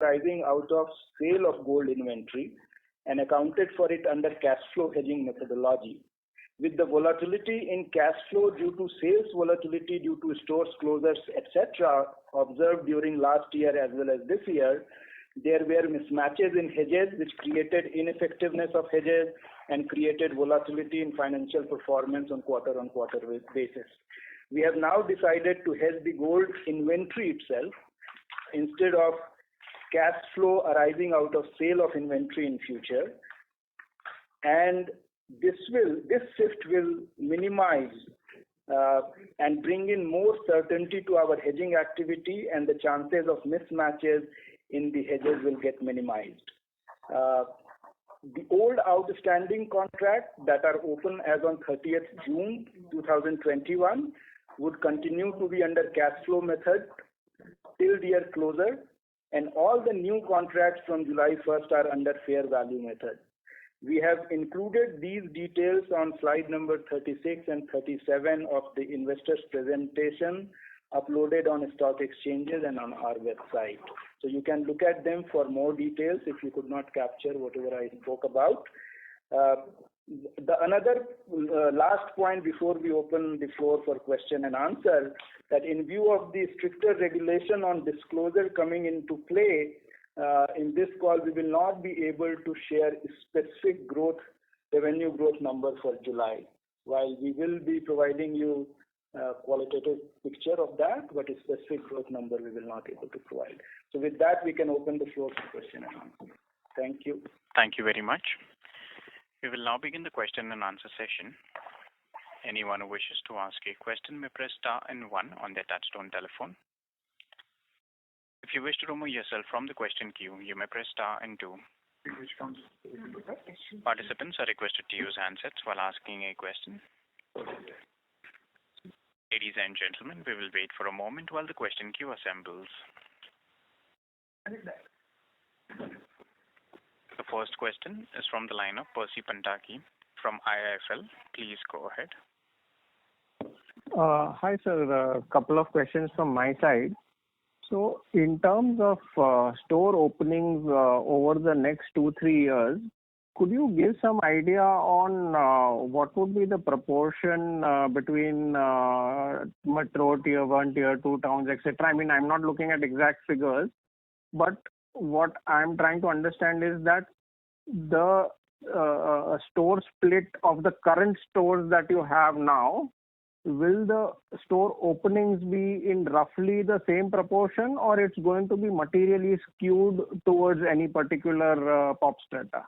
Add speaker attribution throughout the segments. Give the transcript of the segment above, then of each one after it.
Speaker 1: arising out of sale of gold inventory and accounted for it under cash flow hedging methodology. With the volatility in cash flow due to sales volatility due to stores closures, etc., observed during last year as well as this year, there were mismatches in hedges which created ineffectiveness of hedges and created volatility in financial performance on quarter-on-quarter basis. We have now decided to hedge the gold inventory itself instead of cash flow arising out of sale of inventory in future, and this shift will minimize and bring in more certainty to our hedging activity, and the chances of mismatches in the hedges will get minimized. The old outstanding contracts that are open as on 30th June 2021 would continue to be under cash flow method till their closure, and all the new contracts from July 1st are under fair value method. We have included these details on slide number 36 and 37 of the investors presentation uploaded on stock exchanges and on our website. So you can look at them for more details if you could not capture whatever I spoke about. Another last point before we open the floor for question and answer, that in view of the stricter regulation on disclosure coming into play, in this call we will not be able to share specific revenue growth number for July. While we will be providing you a qualitative picture of that, but a specific growth number we will not be able to provide. So with that, we can open the floor for question and answer. Thank you.
Speaker 2: Thank you very much. We will now begin the question and answer session. Anyone who wishes to ask a question may press star and 1 on their touchtone telephone. If you wish to remove yourself from the question queue, you may press star and 2. Participants are requested to use handsets while asking a question. Ladies and gentlemen, we will wait for a moment while the question queue assembles. The first question is from the line of Percy Panthaki from IIFL. Please go ahead.
Speaker 3: Hi sir, a couple of questions from my side. So in terms of store openings over the next 2-3 years, could you give some idea on what would be the proportion between metro, tier 1, tier 2 towns, etc.? I mean, I'm not looking at exact figures, but what I'm trying to understand is that the store split of the current stores that you have now, will the store openings be in roughly the same proportion, or it's going to be materially skewed towards any particular pop strata?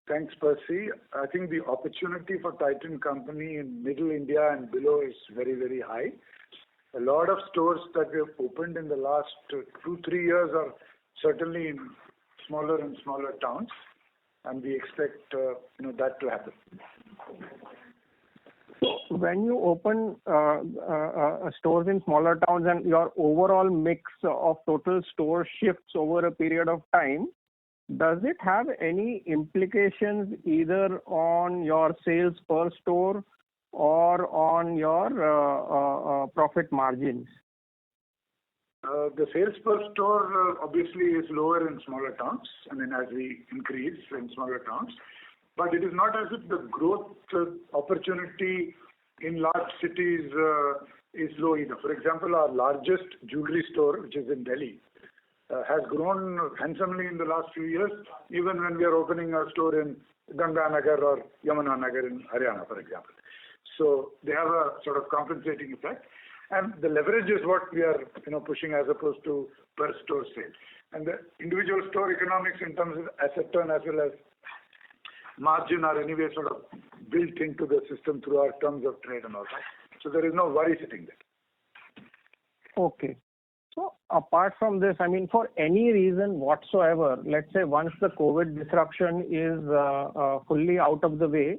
Speaker 4: Thanks, Percy. I think the opportunity for Titan Company in Middle India and below is very, very high. A lot of stores that we have opened in the last 2-3 years are certainly in smaller and smaller towns, and we expect that to happen.
Speaker 3: So when you open stores in smaller towns and your overall mix of total store shifts over a period of time, does it have any implications either on your sales per store or on your profit margins?
Speaker 4: The sales per store obviously is lower in smaller towns, I mean, as we increase in smaller towns. But it is not as if the growth opportunity in large cities is low either. For example, our largest jewelry store, which is in Delhi, has grown handsomely in the last few years, even when we are opening a store in Ganganagar or Yamunanagar in Haryana, for example. So they have a sort of compensating effect. And the leverage is what we are pushing as opposed to per store sale. And the individual store economics in terms of asset turn as well as margin are anyway sort of built into the system through our terms of trade and all that. So there is no worry sitting there.
Speaker 3: Okay. So apart from this, I mean, for any reason whatsoever, let's say once the COVID disruption is fully out of the way,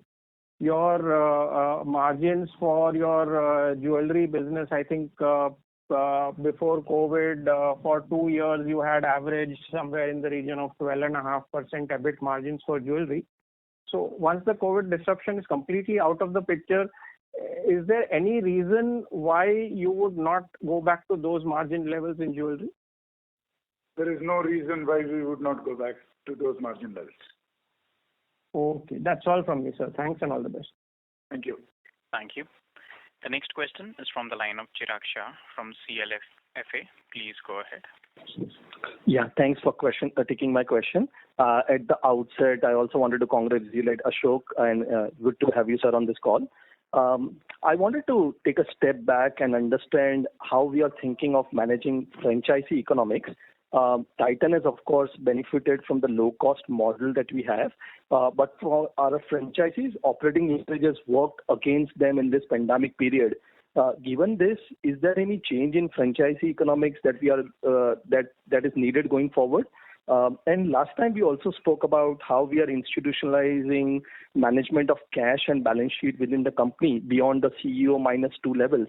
Speaker 3: your margins for your jewelry business, I think before COVID, for 2 years, you had averaged somewhere in the region of 12.5% EBIT margins for jewelry. So once the COVID disruption is completely out of the picture, is there any reason why you would not go back to those margin levels in jewelry?
Speaker 4: there is no reason why we would not go back to those margin levels.
Speaker 3: Okay, that's all from me, sir. Thanks and all the best.
Speaker 4: Thank you.
Speaker 2: Thank you. The next question is from the line of Chirag Shah from CLFA. Please go ahead.
Speaker 5: Yeah, thanks for taking my question. At the outset, I also wanted to congratulate Ashok and good to have you, sir, on this call. I wanted to take a step back and understand how we are thinking of managing franchisee economics. Titan has, of course, benefited from the low-cost model that we have, but for our franchisees, operating leverages worked against them in this pandemic period. Given this, is there any change in franchisee economics that that is needed going forward? And last time we also spoke about how we are institutionalizing management of cash and balance sheet within the company beyond the CEO -2 levels.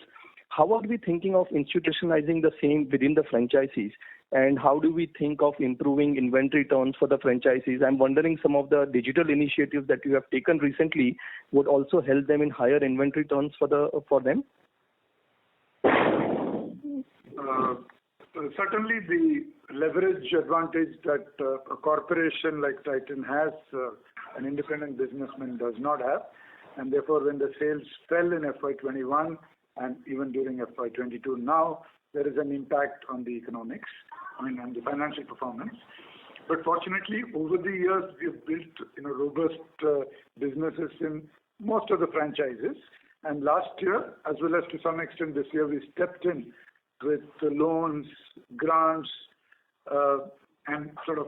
Speaker 5: How are we thinking of institutionalizing the same within the franchisees? And how do we think of improving inventory turns for the franchisees? I'm wondering some of the digital initiatives that you have taken recently would also help them in higher inventory turns for them.
Speaker 4: Certainly, the leverage advantage that a corporation like Titan has, an independent businessman does not have, and therefore, when the sales fell in FY21 and even during FY22, now there is an impact on the economics, on the financial performance. But fortunately, over the years, we have built robust businesses in most of the franchises. And last year, as well as to some extent this year, we stepped in with the loans, grants, and sort of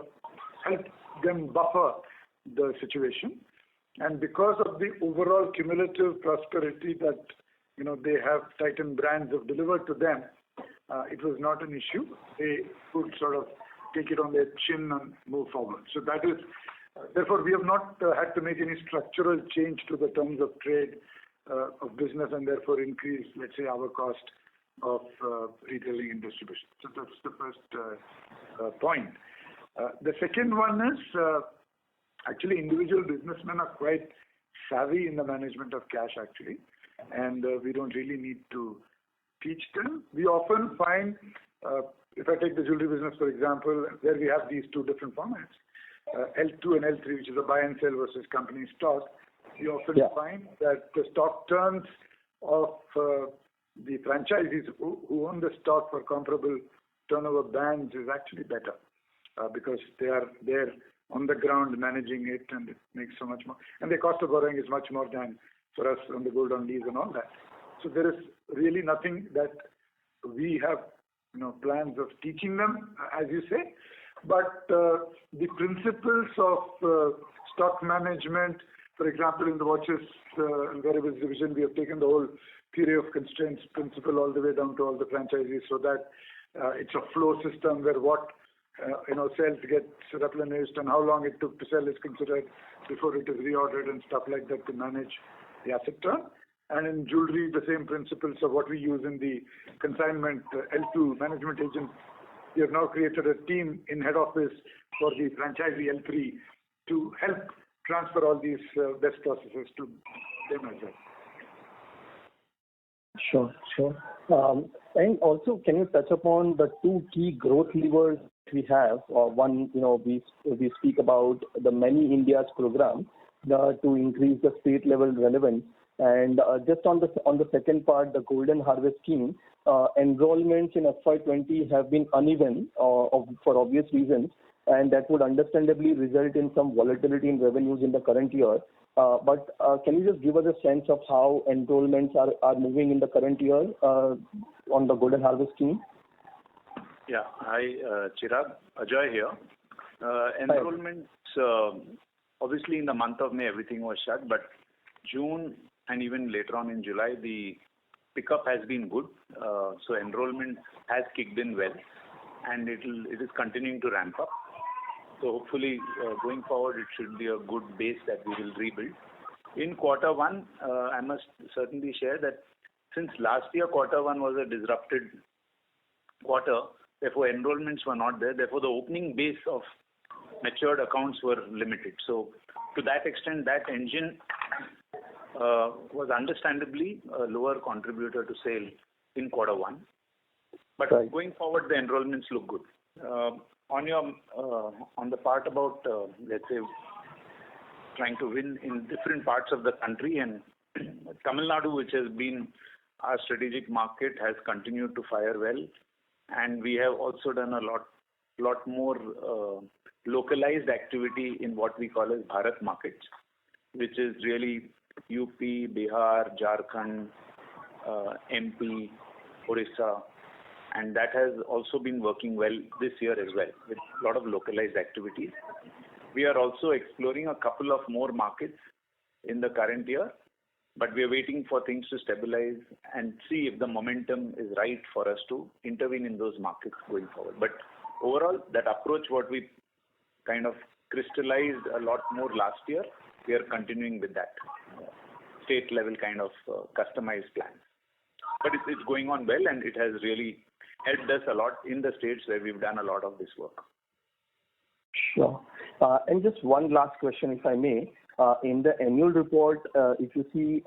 Speaker 4: helped them buffer the situation. And because of the overall cumulative prosperity that they have, Titan brands have delivered to them, it was not an issue. They could sort of take it on their chin and move forward. So that is, therefore, we have not had to make any structural change to the terms of trade of business and therefore increase, let's say, our cost of retailing and distribution. So that's the first point. The second one is actually individual businessmen are quite savvy in the management of cash actually, and we don't really need to teach them. We often find, if I take the jewelry business for example, where we have these two different formats, L2 and L3, which is a buy and sell versus company stock, we often find that the stock turns of the franchisees who own the stock for comparable turnover bands is actually better because they are there on the ground managing it, and it makes so much more. And the cost of borrowing is much more than for us on the gold on lease and all that. So there is really nothing that we have plans of teaching them, as you say. But the principles of stock management, for example, in the watches and wearables division, we have taken the whole theory of constraints principle all the way down to all the franchisees, so that it's a flow system where what sales gets replenished and how long it took to sell is considered before it is reordered and stuff like that to manage the asset turn. And in jewelry, the same principles of what we use in the consignment L2 management agent. We have now created a team in head office for the franchisee L3 to help transfer all these best processes to them as well.
Speaker 5: Sure. And also, can you touch upon the two key growth levers we have? One, we speak about the Many Indias program to increase the state level relevance. And just on the second part, the Golden Harvest scheme, enrollments in FY20 have been uneven for obvious reasons, and that would understandably result in some volatility in revenues in the current year. But can you just give us a sense of how enrollments are moving in the current year on the Golden Harvest scheme?
Speaker 6: Yeah. Hi, Chirag. Ajoy here. Enrollments, obviously in the month of May, everything was shut, but June and even later on in July, the pickup has been good. So enrollment has kicked in well, and it is continuing to ramp up. So hopefully, going forward, it should be a good base that we will rebuild. In quarter one, I must certainly share that since last year, quarter one was a disrupted quarter, therefore enrollments were not there. Therefore, the opening base of matured accounts were limited. So to that extent, that engine was understandably a lower contributor to sale in quarter one. But going forward, the enrollments look good. on your on the part about let's say trying to win in different parts of the country, and Tamil Nadu, which has been our strategic market, has continued to fire well, and we have also done a lot more localized activity in what we call as Bharat markets, which is really UP, Bihar, Jharkhand, MP, Orissa, and that has also been working well this year as well with a lot of localized activities. We are also exploring a couple of more markets in the current year, but we are waiting for things to stabilize and see if the momentum is right for us to intervene in those markets going forward. But overall, that approach, what we kind of crystallized a lot more last year, we are continuing with that state level kind of customized plans. But it's going on well, and it has really helped us a lot in the states where we've done a lot of this work.
Speaker 5: Sure. And just one last question, if I may. In the annual report, if you see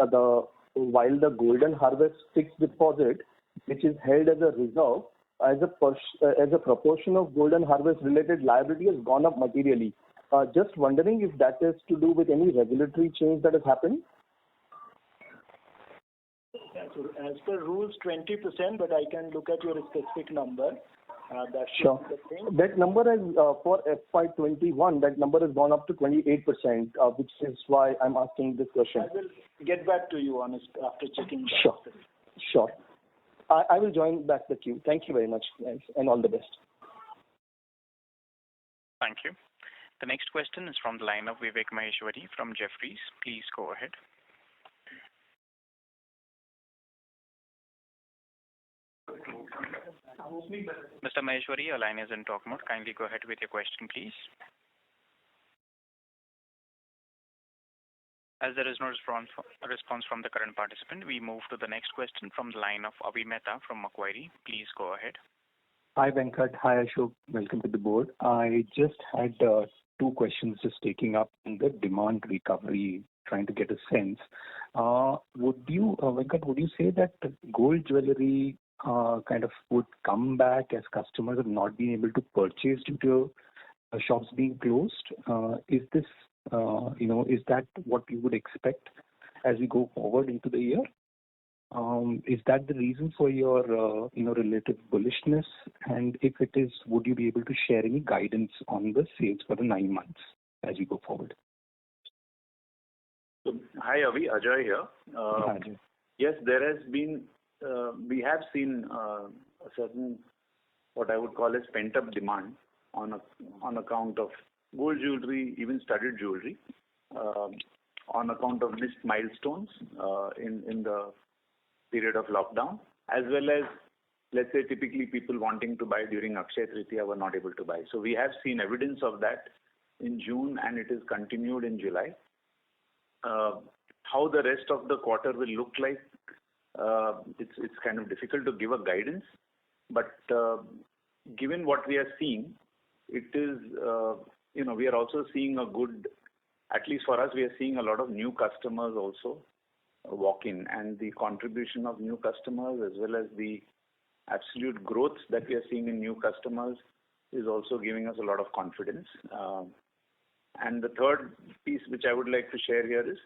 Speaker 5: while the Golden Harvest fixed deposit, which is held as a reserve, as a proportion of Golden Harvest related liability has gone up materially. Just wondering if that is to do with any regulatory change that has happened?
Speaker 1: Yeah, so as per rules, 20%, but I can look at your specific number.
Speaker 5: Sure. That number is for FY21. That number has gone up to 28%, which is why I'm asking this question.
Speaker 1: I will get back to you on it after checking that.
Speaker 5: Sure. Sure. I will join back the queue. Thank you very much, guys, and all the best.
Speaker 2: Thank you. The next question is from the line of Vivek Maheshwari from Jefferies. Please go ahead. Mr. Maheshwari, your line is in talk mode. Kindly go ahead with your question, please. As there is no response from the current participant, we move to the next question from the line of Avi Mehta from Macquarie. Please go ahead.
Speaker 7: Hi, Venkat. Hi, Ashok. Welcome to the board. I just had two questions just taking up in the demand recovery, trying to get a sense. Venkat, would you say that gold jewelry kind of would come back as customers have not been able to purchase due to shops being closed? Is this, is that what you would expect as we go forward into the year? Is that the reason for your, relative bullishness? And if it is, would you be able to share any guidance on the sales for the 9 months as we go forward?
Speaker 6: So, hi, Avi. Ajay here.
Speaker 7: Hi, Ajay.
Speaker 6: Yes, there has been, we have seen a certain, what I would call as pent-up demand on account of gold jewelry, even studded jewelry, on account of missed milestones in the period of lockdown, as well as, let's say, typically people wanting to buy during Akshaya Tritiya were not able to buy. So we have seen evidence of that in June, and it is continued in July. How the rest of the quarter will look like, it's kind of difficult to give a guidance, but given what we are seeing, it is, we are also seeing a good, at least for us, we are seeing a lot of new customers also walk in, and the contribution of new customers as well as the absolute growth that we are seeing in new customers is also giving us a lot of confidence. And the third piece which I would like to share here is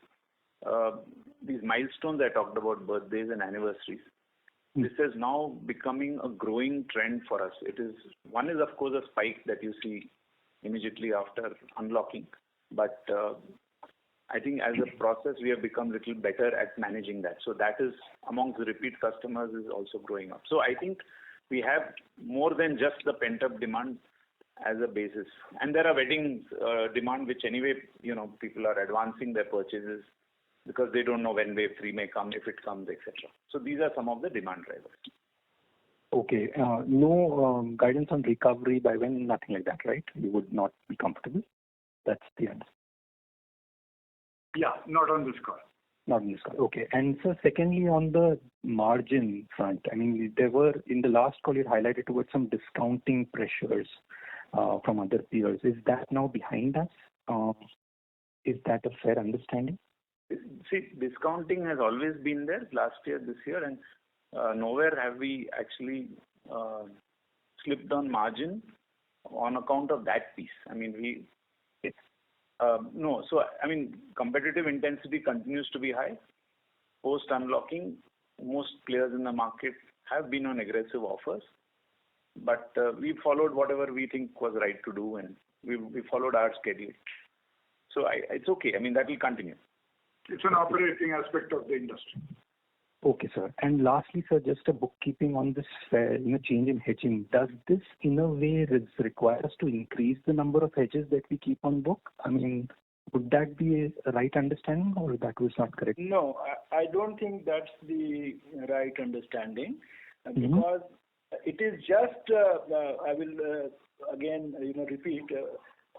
Speaker 6: these milestones I talked about, birthdays and anniversaries. This is now becoming a growing trend for us. One is of course a spike that you see immediately after unlocking, but I think as a process we have become a little better at managing that. So that is amongst the repeat customers is also growing up. So I think we have more than just the pent-up demand as a basis. And there are weddings demand which anyway, people are advancing their purchases because they don't know when wave 3 may come, if it comes, etc. So these are some of the demand drivers.
Speaker 7: Okay. No guidance on recovery by when, nothing like that, right? You would not be comfortable? That's the answer.
Speaker 4: Yeah, not on this call.
Speaker 7: Not on this call. Okay. And so secondly, on the margin front, I mean, there were, in the last call, you highlighted towards some discounting pressures from other peers. Is that now behind us? Is that a fair understanding?
Speaker 6: See, discounting has always been there last year, this year, and nowhere have we actually slipped on margin on account of that piece. I mean, no. So, I mean, competitive intensity continues to be high. Post unlocking, most players in the market have been on aggressive offers, but we followed whatever we think was right to do, and we followed our schedule. So it's okay. I mean, that will continue.
Speaker 4: It's an operating aspect of the industry.
Speaker 7: Okay, sir. And lastly, sir, just a bookkeeping on this change in hedging. Does this, in a way, require us to increase the number of hedges that we keep on book? I mean, would that be a right understanding, or that was not correct?
Speaker 1: No, I don't think that's the right understanding, because it is just, I will again repeat,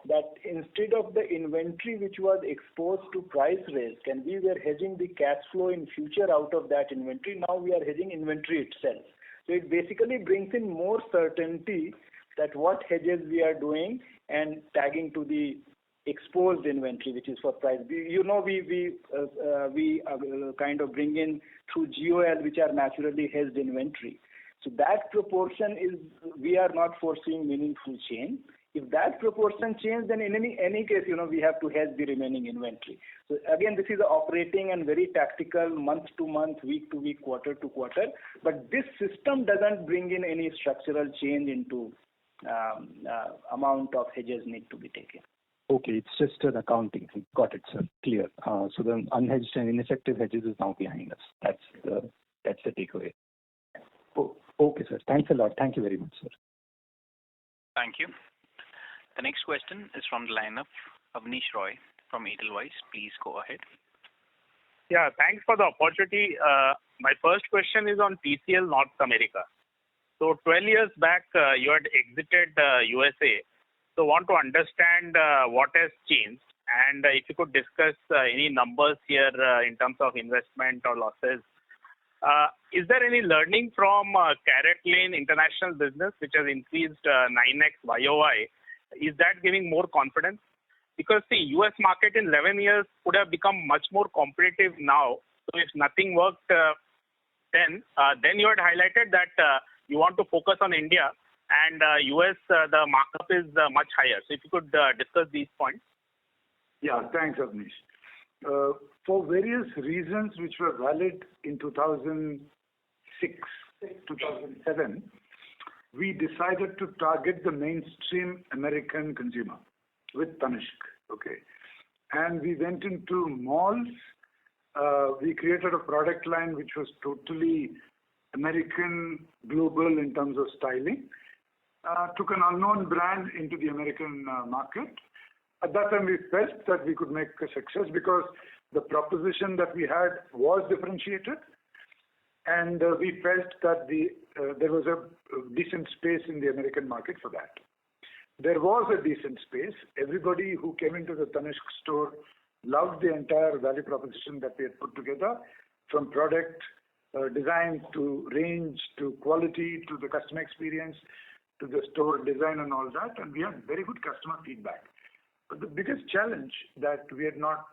Speaker 1: that instead of the inventory which was exposed to price risk, and we were hedging the cash flow in future out of that inventory, now we are hedging inventory itself. So it basically brings in more certainty that what hedges we are doing and tagging to the exposed inventory, which is for price. We kind of bring in through GOL, which are naturally hedged inventory. So that proportion is, we are not foreseeing meaningful change. If that proportion changes, then in any case, we have to hedge the remaining inventory. So again, this is operating and very tactical, month to month, week to week, quarter to quarter. But this system doesn't bring in any structural change into amount of hedges need to be taken.
Speaker 7: Okay, it's just an accounting thing. Got it, sir. Clear. So the unhedged and ineffective hedges is now behind us. That's the takeaway. Oh, okay, sir. Thanks a lot. Thank you very much, sir.
Speaker 2: Thank you. The next question is from the line of Abneesh Roy from Edelweiss. Please go ahead.
Speaker 8: Yeah, thanks for the opportunity. My first question is on TCL North America. So 12 years back, you had exited USA. So want to understand what has changed, and if you could discuss any numbers here in terms of investment or losses. Is there any learning from CaratLane international business, which has increased 9x YOY? Is that giving more confidence? Because the US market in 11 years could have become much more competitive now. So if nothing worked then you had highlighted that you want to focus on India, and US, the markup is much higher. So if you could discuss these points.
Speaker 4: Yeah, thanks, Abneesh. For various reasons which were valid in 2006, 2007, we decided to target the mainstream American consumer with Tanishq. Okay, and we went into malls. We created a product line which was totally American, global in terms of styling. Took an unknown brand into the American market. At that time, we felt that we could make a success because the proposition that we had was differentiated, and we felt that there was a decent space in the American market for that. There was a decent space. Everybody who came into the Tanishq store loved the entire value proposition that we had put together, from product design to range to quality to the customer experience to the store design and all that, and we had very good customer feedback. But the biggest challenge that we had not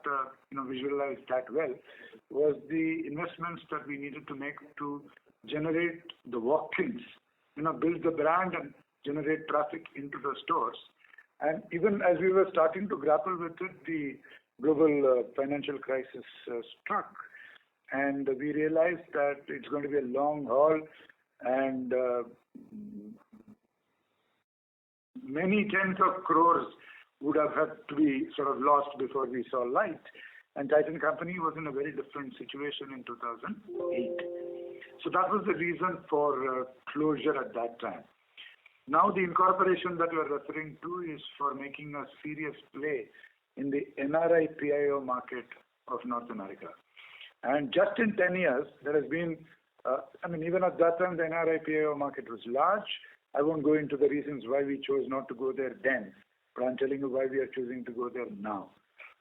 Speaker 4: visualized that well was the investments that we needed to make to generate the walk-ins, build the brand and generate traffic into the stores. And even as we were starting to grapple with it, the global financial crisis struck, and we realized that it's going to be a long haul, and many tens of crores would have had to be sort of lost before we saw light. And Titan Company was in a very different situation in 2008. So that was the reason for closure at that time. Now the incorporation that you are referring to is for making a serious play in the NRI PIO market of North America. And just in 10 years, there has been, even at that time, the NRI PIO market was large. I won't go into the reasons why we chose not to go there then, but I'm telling you why we are choosing to go there now.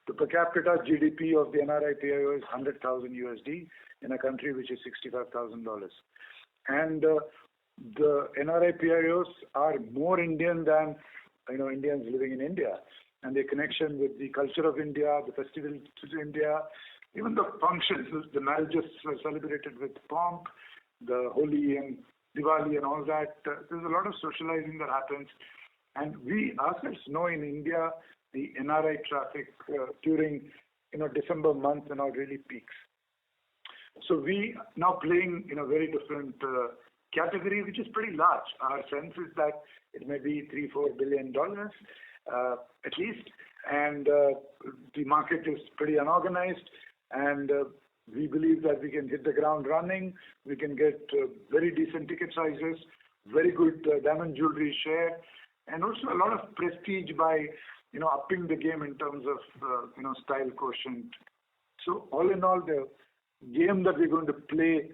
Speaker 4: The per capita GDP of the NRI PIO is $100,000 USD in a country which is $65,000. And the NRI PIOs are more Indian than Indians living in India. And their connection with the culture of India, the festivals of India, even the functions, the marriages were celebrated with pomp, the Holi and Diwali and all that. There's a lot of socializing that happens. And we ourselves know in India, the NRI traffic during December month really peaks. So we now playing in a very different category, which is pretty large. Our sense is that it may be $3-4 billion at least, and the market is pretty unorganized, and we believe that we can hit the ground running. We can get very decent ticket sizes, very good diamond jewelry share, and also a lot of prestige by upping the game in terms of style quotient. So all in all, the game that we're going to play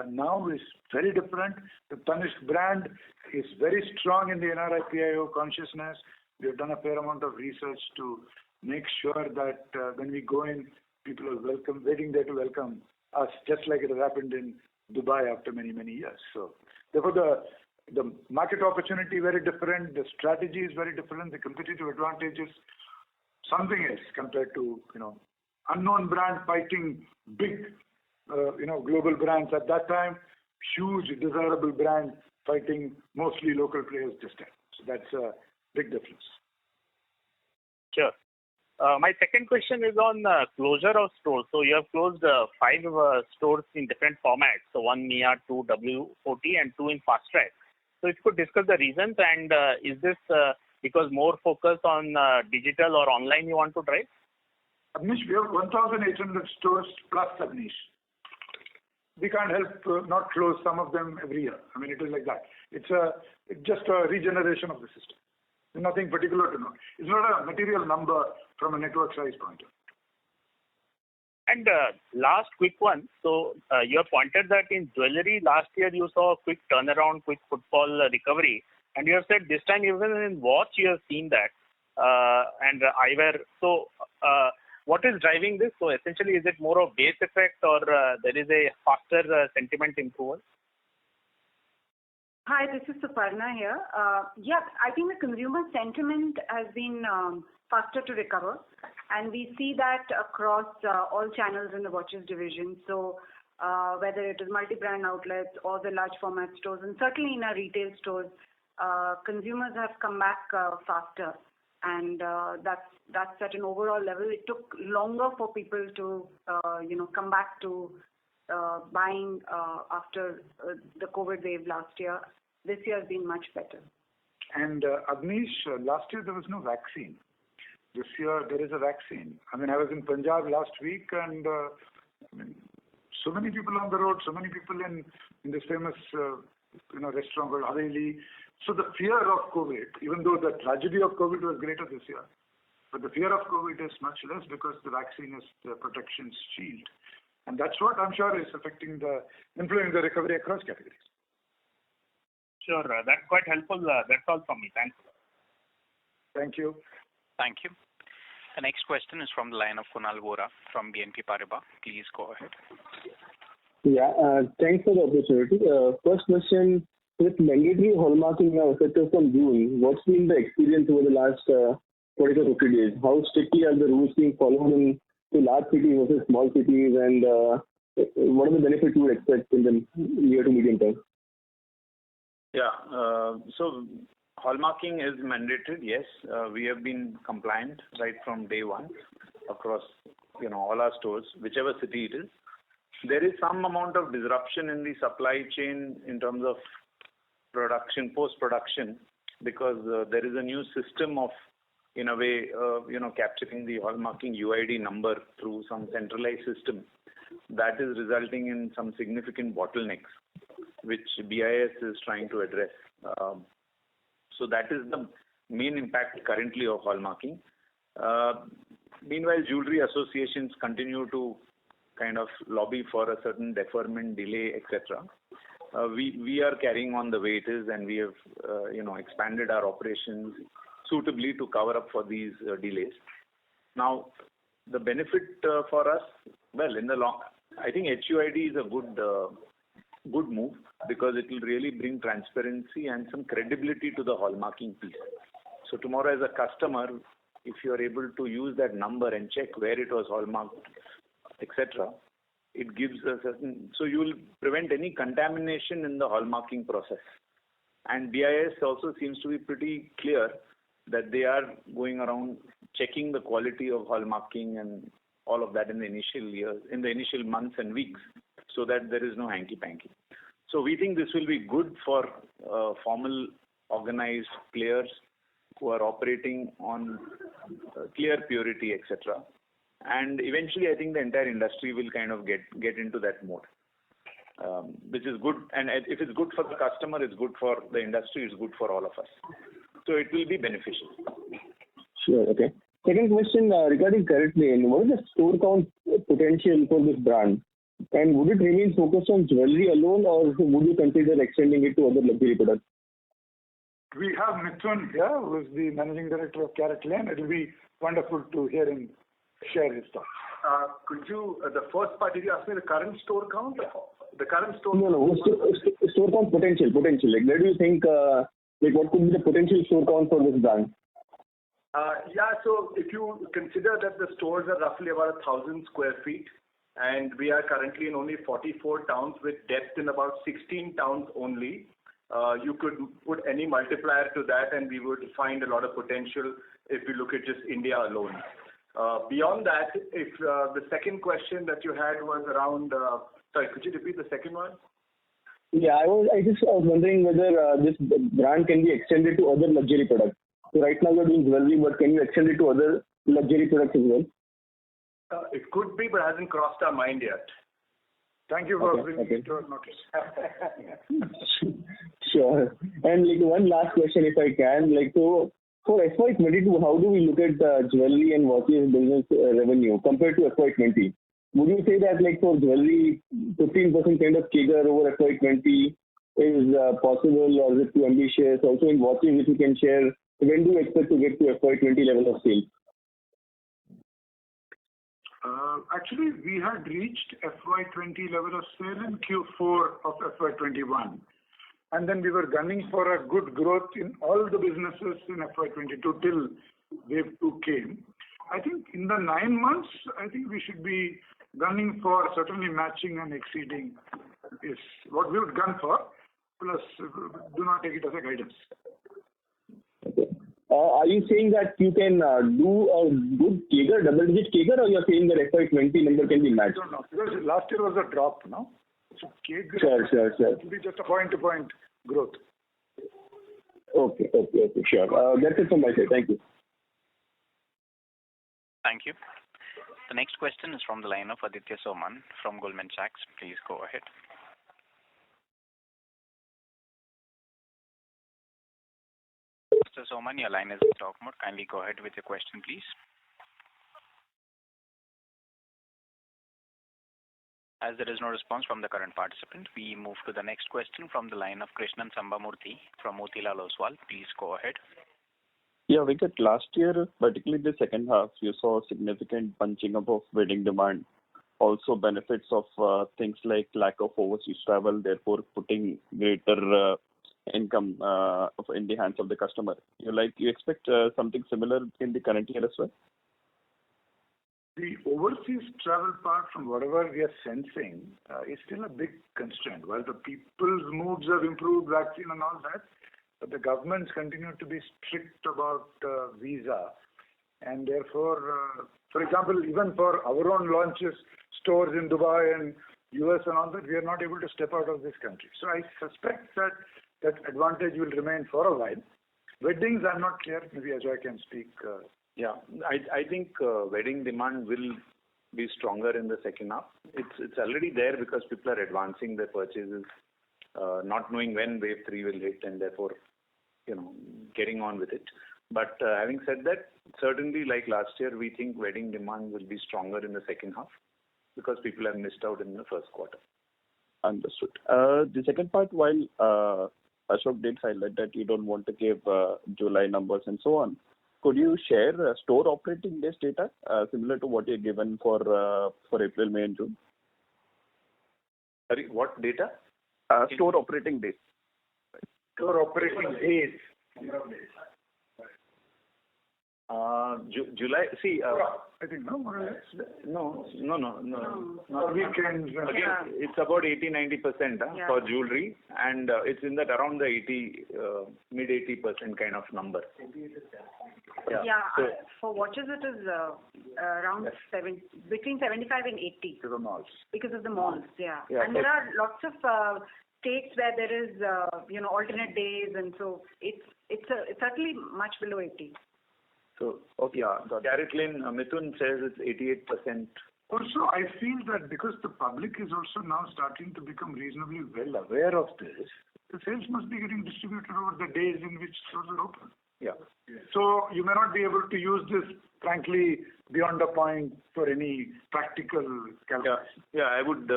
Speaker 4: now is very different. The Tanishq brand is very strong in the NRI PIO consciousness. We have done a fair amount of research to make sure that when we go in, people are waiting there to welcome us, just like it has happened in Dubai after many, many years. So therefore, the market opportunity very different, the strategy is very different, the competitive advantage is something else compared to unknown brand fighting big global brands at that time, huge desirable brand fighting mostly local players this time. So that's a big difference.
Speaker 8: Sure. My second question is on closure of stores. So you have closed 5 stores in different formats. So 1 Mia, 2 W40 and 2 in Fast Track. So if you could discuss the reasons, and is this because more focus on digital or online you want to drive?
Speaker 4: Abneesh, we have 1,800 stores plus Abneesh. We can't help not close some of them every year. I mean, it is like that. It's just a regeneration of the system. Nothing particular to note. It's not a material number from a network size point of view.
Speaker 8: And last quick one. So you have pointed that in jewelry last year you saw a quick turnaround, quick footfall recovery. And you have said this time even in watch you have seen that. And eyewear. So what is driving this? So essentially is it more of base effect or there is a faster sentiment improvement?
Speaker 9: Hi, this is Suparna here. I think the consumer sentiment has been faster to recover, and we see that across all channels in the watches division. So whether it is multi-brand outlets or the large format stores, and certainly in our retail stores, consumers have come back faster, and that's at an overall level. It took longer for people to come back to buying after the COVID wave last year. This year has been much better.
Speaker 4: And Abneesh, last year there was no vaccine. This year there is a vaccine. I mean, I was in Punjab last week, and so many people on the road, so many people in this famous restaurant called Haveli. So the fear of COVID, even though the tragedy of COVID was greater this year, but the fear of COVID is much less because the vaccine is the protection shield. And that's what I'm sure is influencing the recovery across categories.
Speaker 8: Sure, that's quite helpful. That's all from me. Thanks.
Speaker 4: Thank you.
Speaker 2: Thank you. The next question is from the line of Kunal Vora from BNP Paribas. Please go ahead.
Speaker 10: Yeah, thanks for the opportunity. First question, with mandatory hallmarking now effective from June, what's been the experience over the last 40 to 50 days? How strictly are the rules being followed in large cities versus small cities, and what are the benefits you would expect in the near to medium term?
Speaker 6: Yeah, so hallmarking is mandated, yes. We have been compliant right from day one across all our stores, whichever city it is. There is some amount of disruption in the supply chain in terms of production, post-production, because there is a new system of, in a way, capturing the hallmarking UID number through some centralized system that is resulting in some significant bottlenecks, which BIS is trying to address. So that is the main impact currently of hallmarking. Meanwhile, jewelry associations continue to kind of lobby for a certain deferment, delay, etc. We are carrying on the way it is, and we have expanded our operations suitably to cover up for these delays. Now, the benefit for us, well, in the long, I think HUID is a good move because it will really bring transparency and some credibility to the hallmarking piece. So tomorrow, as a customer, if you are able to use that number and check where it was hallmarked, etc., it gives a certain, so you will prevent any contamination in the hallmarking process. And BIS also seems to be pretty clear that they are going around checking the quality of hallmarking and all of that in the initial years, in the initial months and weeks, so that there is no hanky-panky. So we think this will be good for formal, organized players who are operating on clear purity, etc. And eventually, I think the entire industry will kind of get into that mode, which is good. And if it's good for the customer, it's good for the industry, it's good for all of us. So it will be beneficial.
Speaker 10: Sure. Okay. Second question regarding CaratLane. What is the store count potential for this brand? And would it remain focused on jewelry alone, or would you consider extending it to other luxury products?
Speaker 4: We have Mithun here, who is the managing director of CaratLane. It will be wonderful to hear him share his thoughts.
Speaker 11: Could you, the first part, did you ask me the current store count? The current store
Speaker 10: No. Store count potential. Like, where do you think, what could be the potential store count for this brand?
Speaker 11: So if you consider that the stores are roughly about 1,000 square feet, and we are currently in only 44 towns with depth in about 16 towns only, you could put any multiplier to that and we would find a lot of potential if we look at just India alone. Beyond that, if the second question that you had was around, sorry, could you repeat the second one?
Speaker 10: Yeah, I was wondering whether this brand can be extended to other luxury products. So right now you're doing jewelry, but can you extend it to other luxury products as well?
Speaker 11: It could be, but hasn't crossed our mind yet.
Speaker 4: Thank you for bringing it to our notice.
Speaker 10: Sure. And one last question, if I can, so for FY22, how do we look at jewelry and watches business revenue compared to FY20? Would you say that for jewelry, 15% kind of CAGR over FY20 is possible, or is it too ambitious? Also in watches, if you can share, when do you expect to get to FY20 level of sales?
Speaker 4: Actually, we had reached FY20 level of sale in Q4 of FY21. And then we were gunning for a good growth in all the businesses in FY22 till wave 2 came. I think in the 9 months, I think we should be gunning for certainly matching and exceeding is what we would gun for. Plus, do not take it as a guidance.
Speaker 10: Okay. Are you saying that you can do a good CAGR, double-digit CAGR, or you're saying that FY20 number can be matched?
Speaker 4: I don't know, because last year was a drop, no? So CAGR
Speaker 10: Sure.
Speaker 4: It will be just a point-to-point growth.
Speaker 10: Okay, sure. That's it from my side. Thank you.
Speaker 2: Thank you. The next question is from the line of Aditya Soman from Goldman Sachs. Please go ahead. Mr. Soman, your line is in talk mode. Kindly go ahead with your question, please. As there is no response from the current participant, we move to the next question from the line of Krishnan Sambamurthy from Motilal Oswal. Please go ahead.
Speaker 12: Yeah, Venkat, last year, particularly the second half, you saw significant bunching up of wedding demand. Also benefits of things like lack of overseas travel, therefore putting greater income in the hands of the customer. You expect something similar in the current year as well?
Speaker 4: The overseas travel part, from whatever we are sensing, is still a big constraint. While the people's moods have improved, vaccine and all that, but the governments continue to be strict about visa. And therefore, for example, even for our own launches, stores in Dubai and US and all that, we are not able to step out of this country. So I suspect that advantage will remain for a while. Weddings, I'm not clear. Maybe Ajoy can speak.
Speaker 6: I think wedding demand will be stronger in the second half. It's already there because people are advancing their purchases, not knowing when wave 3 will hit, and therefore, getting on with it. But having said that, certainly like last year, we think wedding demand will be stronger in the second half because people have missed out in the first quarter.
Speaker 12: Understood. The second part, while Ashok did highlight that you don't want to give July numbers and so on, could you share store operating days data similar to what you've given for April, May, and June?
Speaker 6: Sorry, what data?
Speaker 12: Store operating days.
Speaker 4: Store operating days.
Speaker 6: July. See,
Speaker 4: I think no, more or less.
Speaker 6: no.
Speaker 4: Weekends.
Speaker 6: Again, it's about 80-90% for jewelry, and it's in that around the mid 80% kind of number.
Speaker 9: For watches it is around between 75 and 80.
Speaker 6: Because of malls.
Speaker 9: Because of the malls, and there are lots of states where there is alternate days, and so it's certainly much below 80.
Speaker 6: So, CaratLane, Mithun says it's 88%.
Speaker 4: Also, I feel that because the public is also now starting to become reasonably well aware of this, the sales must be getting distributed over the days in which stores are open.
Speaker 6: Yeah.
Speaker 4: So you may not be able to use this, frankly, beyond a point for any practical calculation.
Speaker 6: Yeah, I would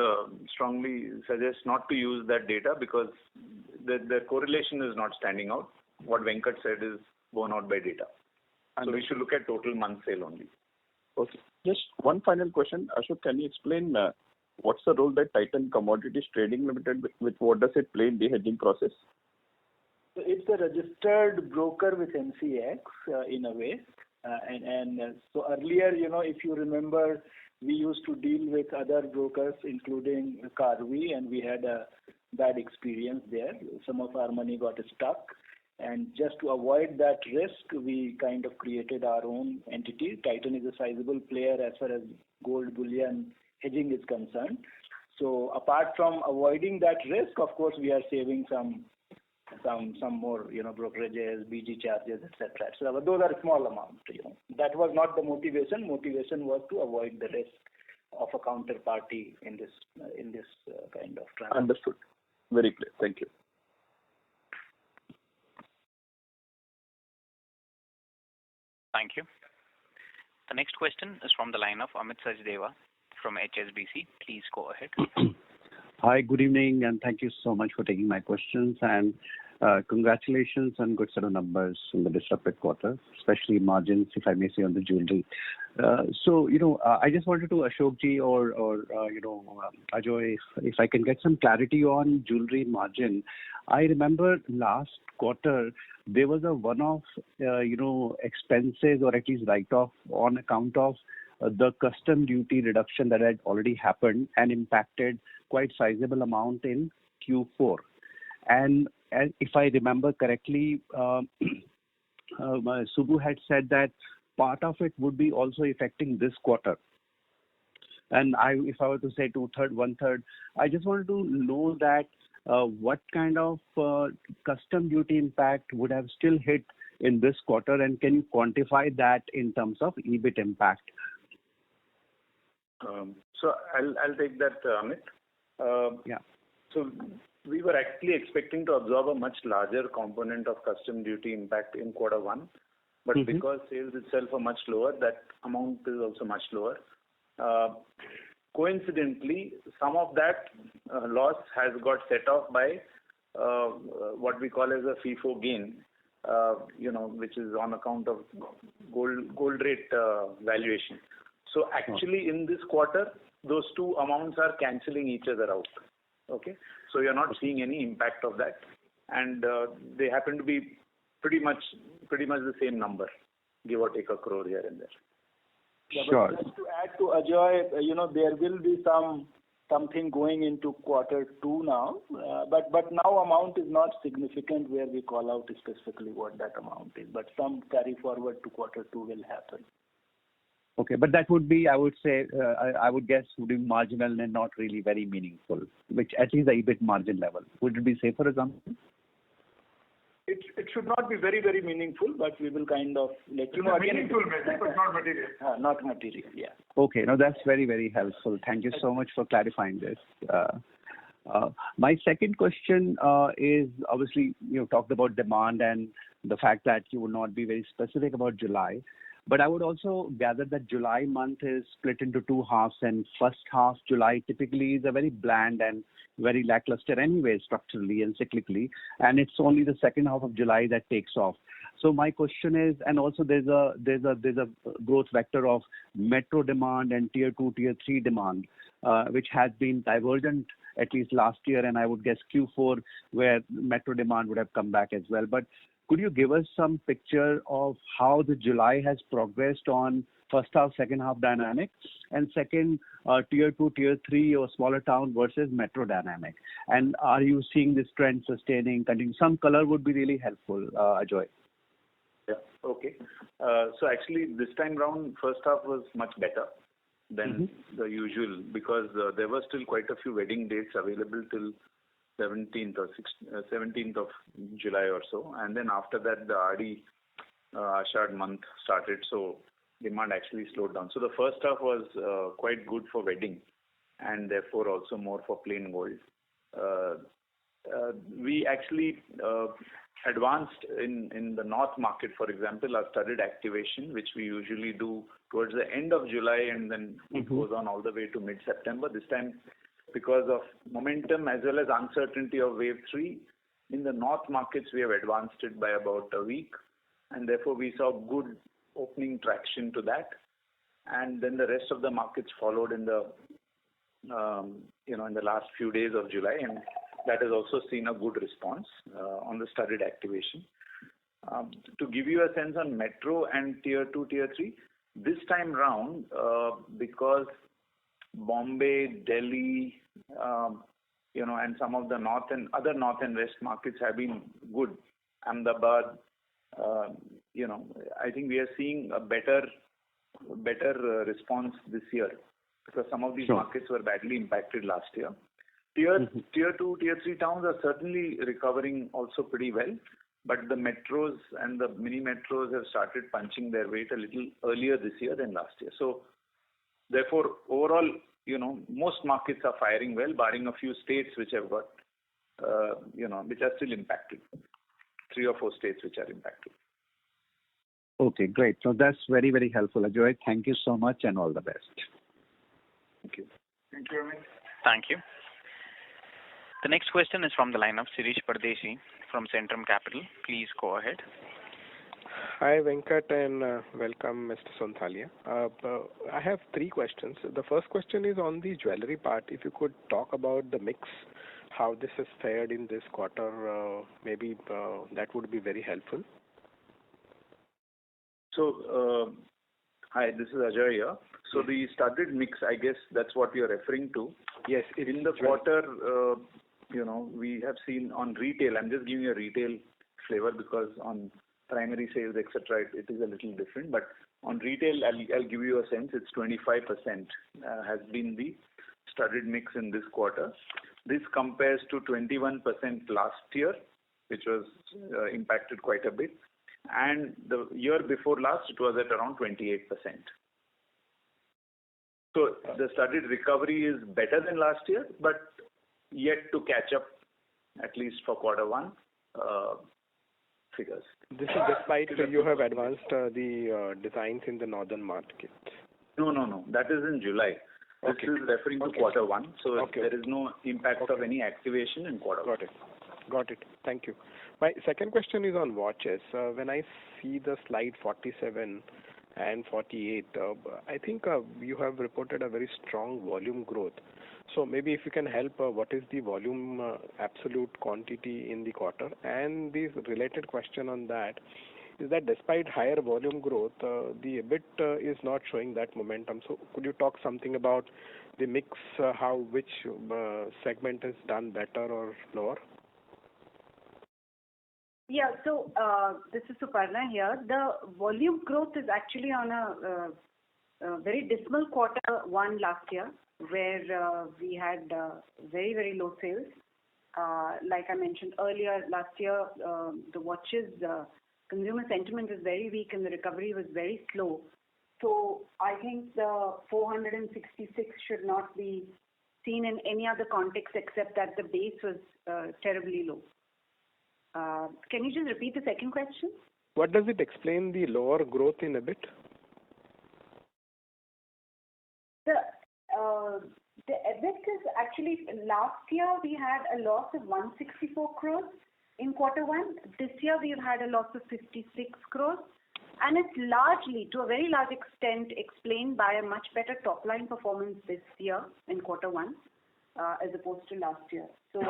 Speaker 6: strongly suggest not to use that data because the correlation is not standing out. What Venkat said is borne out by data. So we should look at total month sale only.
Speaker 12: Okay. Just one final question. Ashok, can you explain what's the role that Titan Commodities Trading Limited, with what does it play in the hedging process?
Speaker 1: So it's a registered broker with MCX in a way. So earlier, if you remember, we used to deal with other brokers, including Karvy, and we had a bad experience there. Some of our money got stuck. And just to avoid that risk, we kind of created our own entity. Titan is a sizable player as far as gold bullion hedging is concerned. So apart from avoiding that risk, of course, we are saving some more, brokerages, BG charges, etc. So those are small amounts. That was not the motivation. Motivation was to avoid the risk of a counterparty in this kind of transaction.
Speaker 12: Understood. Very clear. Thank you.
Speaker 2: Thank you. The next question is from the line of Amit Sachdeva from HSBC. Please go ahead.
Speaker 13: Hi, good evening, and thank you so much for taking my questions. And congratulations on good set of numbers in the disrupted quarter, especially margins, if I may say, on the jewelry. I just wanted to Ashokji or Ajoy, if I can get some clarity on jewelry margin. I remember last quarter there was a one-off, expenses or at least write-off on account of the custom duty reduction that had already happened and impacted quite sizable amount in Q4. And if I remember correctly, Subbu had said that part of it would be also affecting this quarter. And if I were to say 2/3, 1/3, I just wanted to know that what kind of custom duty impact would have still hit in this quarter, and can you quantify that in terms of EBIT impact?
Speaker 6: So I'll take that, Amit. So we were actually expecting to absorb a much larger component of custom duty impact in quarter one, but because sales itself are much lower, that amount is also much lower. Coincidentally, some of that loss has got set off by what we call as a FIFO gain, which is on account of gold rate valuation. So actually in this quarter, those two amounts are cancelling each other out. Okay, so you're not seeing any impact of that, and they happen to be pretty much the same number, give or take 1 crore here and there.
Speaker 1: Yeah, sure. Just to add to Ajoy, there will be something going into quarter two now, but now amount is not significant where we call out specifically what that amount is, but some carry forward to quarter two will happen.
Speaker 13: Okay, but that would be, I would say, I would guess, would be marginal and not really very meaningful, which at least the EBIT margin level. Would it be safer assumption?
Speaker 1: It should not be very, very meaningful, but we will kind of let you know.
Speaker 4: Meaningful, maybe, but not material.
Speaker 1: Not material, yeah.
Speaker 13: Okay, no, that's very, very helpful. Thank you so much for clarifying this. My second question is, obviously, you talked about demand and the fact that you would not be very specific about July. But I would also gather that July month is split into two halves, and first half July typically is a very bland and very lackluster anyway, structurally and cyclically, and it's only the second half of July that takes off. So my question is, and also there's a growth vector of metro demand and tier 2, tier 3 demand, which has been divergent at least last year, and I would guess Q4 where metro demand would have come back as well. But could you give us some picture of how the July has progressed on first half, second half dynamic, and second, tier 2, tier 3 or smaller town versus metro dynamic? And are you seeing this trend sustaining, continuing? Some color would be really helpful, Ajoy.
Speaker 6: Yeah. Okay. So actually, this time round, first half was much better than the usual because there were still quite a few wedding dates available till 17th of July or so, and then after that the Adi Ashad month started, so demand actually slowed down. So the first half was quite good for wedding, and therefore also more for plain gold. We actually advanced in the north market, for example, our studded activation, which we usually do towards the end of July, and then it goes on all the way to mid-September. This time, because of momentum as well as uncertainty of wave 3, in the north markets we have advanced it by about a week, and therefore we saw good opening traction to that. And then the rest of the markets followed in the in the last few days of July, and that has also seen a good response on the studded activation. To give you a sense on metro and tier 2, tier 3, this time round, because Bombay, Delhi, and some of the other north and west markets have been good. Ahmedabad, I think we are seeing a better response this year because some of these markets were badly impacted last year. Tier 2, tier 3 towns are certainly recovering also pretty well, but the metros and the mini metros have started punching their weight a little earlier this year than last year. So therefore, overall, most markets are firing well, barring a few states which have got, which are still impacted. 3 or 4 states which are impacted.
Speaker 13: Okay, great. So that's very, very helpful, Ajoy. Thank you so much and all the best.
Speaker 6: Thank you.
Speaker 4: Thank you, Amit.
Speaker 2: Thank you. The next question is from the line of Shirish Pardeshi from Centrum Capital. Please go ahead.
Speaker 14: Hi, Venkat, and welcome, Mr. Sonthalia. I have 3 questions. The first question is on the jewelry part. If you could talk about the mix, how this has fared in this quarter, maybe that would be very helpful.
Speaker 6: So, hi, this is Ajoy here. So the studded mix, I guess that's what you're referring to.
Speaker 14: Yes.
Speaker 6: In the quarter, we have seen on retail, I'm just giving you a retail flavor because on primary sales, etc., it is a little different. But on retail, I'll give you a sense. It's 25% has been the studded mix in this quarter. This compares to 21% last year, which was impacted quite a bit. And the year before last, it was at around 28%. So the studded recovery is better than last year, but yet to catch up, at least for quarter 1 figures.
Speaker 14: This is despite you have advanced the designs in the northern market.
Speaker 6: No. That is in July. This is referring to quarter 1. So there is no impact of any activation in quarter 1.
Speaker 14: Got it. Thank you. My second question is on watches. When I see the slide 47 and 48, I think you have reported a very strong volume growth. So maybe if you can help, what is the volume absolute quantity in the quarter? And the related question on that is that despite higher volume growth, the EBIT is not showing that momentum. So could you talk something about the mix, which segment has done better or lower?
Speaker 9: Yeah, so this is Suparna here. The volume growth is actually on a very dismal quarter 1 last year, where we had very, very low sales. Like I mentioned earlier, last year, the watches, consumer sentiment was very weak and the recovery was very slow. So I think the 466 should not be seen in any other context except that the base was terribly low. Can you just repeat the second question?
Speaker 14: What does it explain the lower growth in EBIT?
Speaker 9: The EBIT is actually, last year we had a loss of 164 crores in quarter 1. This year we've had a loss of 56 crores. And it's largely, to a very large extent, explained by a much better top line performance this year in quarter 1 as opposed to last year. So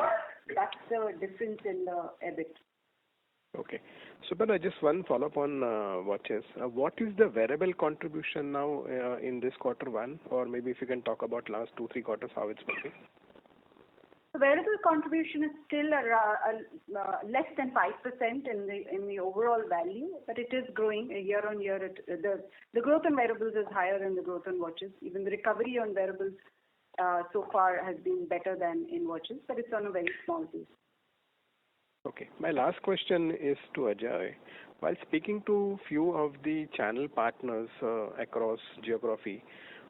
Speaker 9: that's the difference in the EBIT.
Speaker 14: Okay. Subhra, just one follow-up on watches. What is the wearable contribution now in this quarter one? Or maybe if you can talk about last 2-3 quarters, how it's working?
Speaker 9: The wearable contribution is still less than 5% in the overall value, but it is growing year on year. The growth in wearables is higher than the growth in watches. Even the recovery on wearables so far has been better than in watches, but it's on a very small base.
Speaker 14: Okay. My last question is to Ajoy. While speaking to few of the channel partners across geography,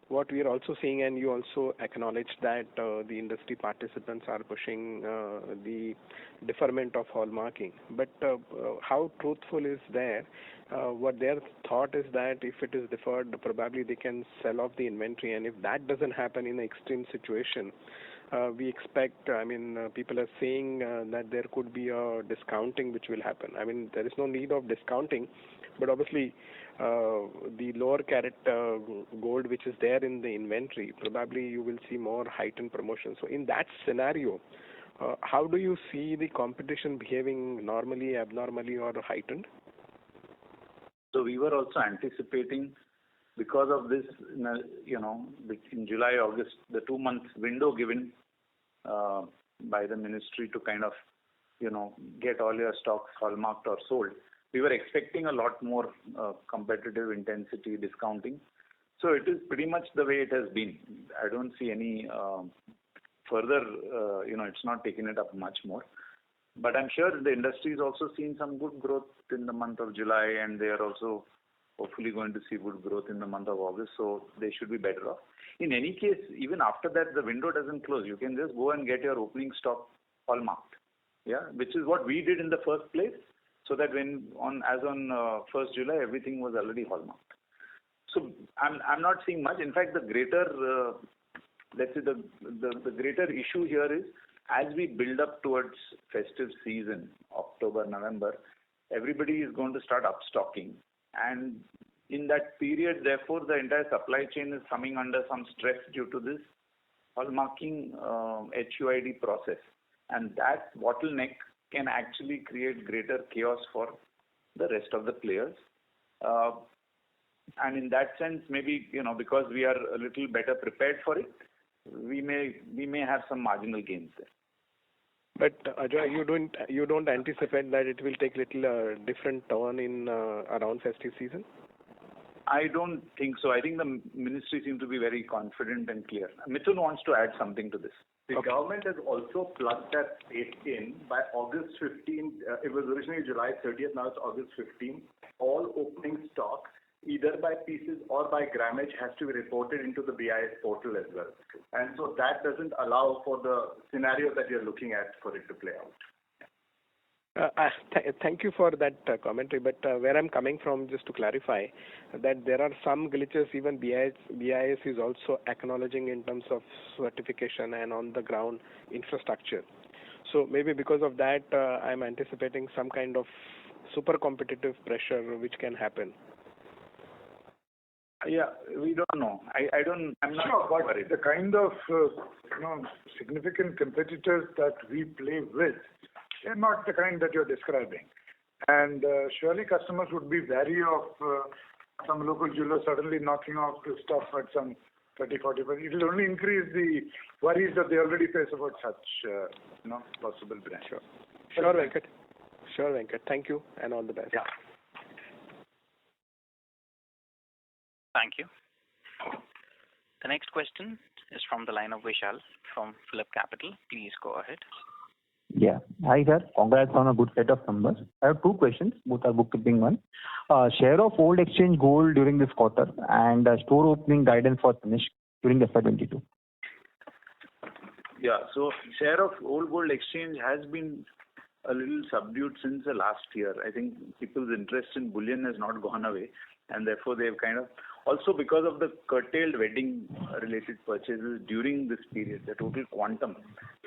Speaker 14: what we are also seeing, and you also acknowledged that the industry participants are pushing the deferment of hallmarking. But how truthful is there? What their thought is that if it is deferred, probably they can sell off the inventory, and if that doesn't happen in an extreme situation, we expect, people are saying that there could be a discounting which will happen. There is no need of discounting, but obviously the lower carat gold which is there in the inventory, probably you will see more heightened promotion. So in that scenario, how do you see the competition behaving normally, abnormally, or heightened?
Speaker 6: So we were also anticipating, because of this, in July, August, the 2 months window given by the ministry to kind of, get all your stocks hallmarked or sold. We were expecting a lot more competitive intensity, discounting. So it is pretty much the way it has been. I don't see any further, it's not taking it up much more. But I'm sure the industry is also seeing some good growth in the month of July, and they are also hopefully going to see good growth in the month of August, so they should be better off. In any case, even after that, the window doesn't close. You can just go and get your opening stock hallmarked, which is what we did in the first place, so that on 1st July, everything was already hallmarked. So I'm not seeing much. In fact, the greater, the greater issue here is, as we build up towards festive season, October, November, everybody is going to start upstocking. And in that period, therefore, the entire supply chain is coming under some stress due to this hallmarking HUID process. And that bottleneck can actually create greater chaos for the rest of the players. And in that sense, maybe, because we are a little better prepared for it, we may have some marginal gains there.
Speaker 14: But Ajoy, you don't anticipate that it will take little different turn in around festive season?
Speaker 6: I don't think so. I think the ministry seems to be very confident and clear. Mithun wants to add something to this.
Speaker 11: The government has also plugged that date in by August 15th. It was originally July 30th, now it's August 15th. All opening stock, either by pieces or by grammage, has to be reported into the BIS portal as well. And so that doesn't allow for the scenario that you're looking at for it to play out.
Speaker 14: Thank you for that commentary, but where I'm coming from, just to clarify, that there are some glitches even BIS is also acknowledging in terms of certification and on the ground infrastructure. So maybe because of that, I'm anticipating some kind of super competitive pressure which can happen.
Speaker 6: Yeah, we don't know. I'm not worried.
Speaker 4: The kind of significant competitors that we play with, they're not the kind that you're describing. And surely customers would be wary of some local jeweler suddenly knocking off the stuff at some 30-40%. It will only increase the worries that they already face about such possible branch.
Speaker 14: Sure, Venkat. Thank you, and all the best.
Speaker 6: Yeah.
Speaker 2: Thank you. The next question is from the line of Vishal from Phillip Capital. Please go ahead.
Speaker 15: Yeah. Hi, sir. Congrats on a good set of numbers. I have two questions. Both are bookkeeping one. Share of old exchange gold during this quarter and store opening guidance for Tanishq during the FY22.
Speaker 6: Yeah. So share of old gold exchange has been a little subdued since the last year. I think people's interest in bullion has not gone away, and therefore they've kind of, also because of the curtailed wedding related purchases during this period, the total quantum,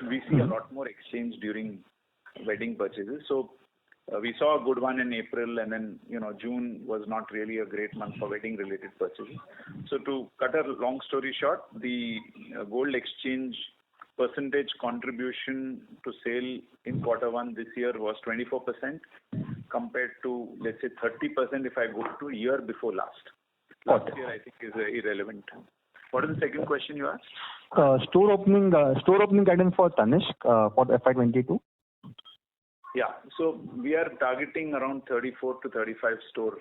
Speaker 6: we see a lot more exchange during wedding purchases. So we saw a good one in April, and then June was not really a great month for wedding related purchases. So to cut a long story short, the gold exchange percentage contribution to sale in quarter one this year was 24%. compared to, let's say, 30% if I go to year before last. Last year, I think, is irrelevant. What is the second question you asked?
Speaker 15: Store opening guidance for Tanishq for FY22.
Speaker 6: Yeah. So we are targeting around 34 to 35 store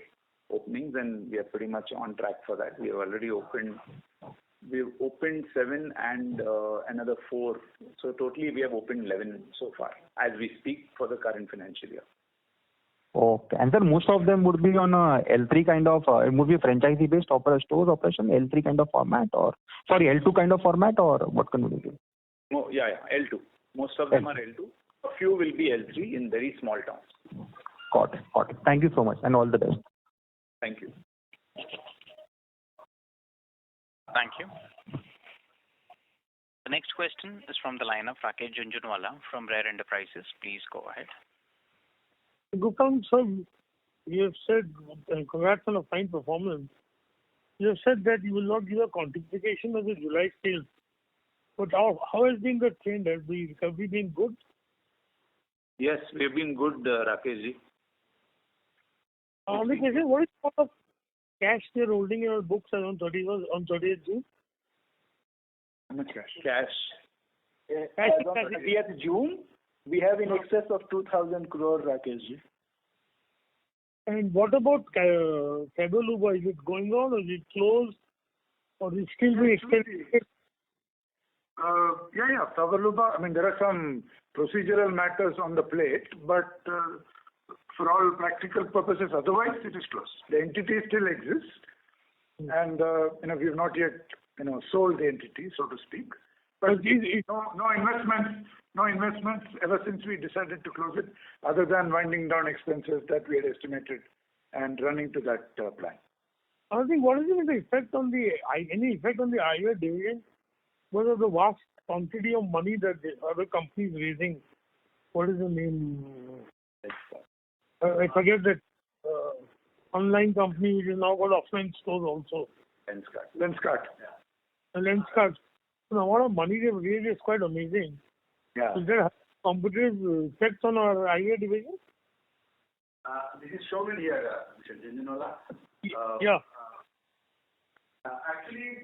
Speaker 6: openings, and we are pretty much on track for that. We have already opened. We've opened 7 and another 4. So totally we have opened 11 so far as we speak for the current financial year.
Speaker 15: Okay. And then most of them would be on a L3 kind of, it would be franchisee based stores operation, L3 kind of format, or sorry, L2 kind of format, or what can we do?
Speaker 6: Oh, yeah, L2. Most of them are L2. A few will be L3 in very small towns.
Speaker 15: Got it. Thank you so much and all the best.
Speaker 6: Thank you.
Speaker 2: Thank you. The next question is from the line of Rakesh Jhunjhunwala from Rare Enterprises. Please go ahead.
Speaker 16: Gopal, sir, you have said, congrats on a fine performance. You have said that you will not give a quantification of the July sales. But how has been the trend? Have we been good?
Speaker 6: Yes, we have been good, Rakesh ji.
Speaker 16: Only question, what is the sort of cash they are holding in your books on 30th June?
Speaker 6: How much cash? Cash.
Speaker 1: As on 30th June, we have in excess of 2,000 crore, Rakesh ji.
Speaker 16: And what about Faber-Luba? Is it going on, or is it closed, or is it still being extended?
Speaker 4: Yeah. Faber-Luba, I mean, there are some procedural matters on the plate, but for all practical purposes, otherwise it is closed. The entity still exists, and we have not yet sold the entity, so to speak. But no investments ever since we decided to close it, other than winding down expenses that we had estimated and running to that plan.
Speaker 16: I think what is the effect on any effect on the eyewear division? What are the vast quantity of money that the other companies raising? What is the name? I forget that online company which has now got offline stores also.
Speaker 4: Lenskart.
Speaker 16: Lenskart. Now, what of money they've raised is quite amazing.
Speaker 4: Yeah.
Speaker 16: Is there competitive effects on our eyewear division?
Speaker 17: This is Shobhan here, Mr. Jhunjhunwala.
Speaker 16: Yeah.
Speaker 17: Actually,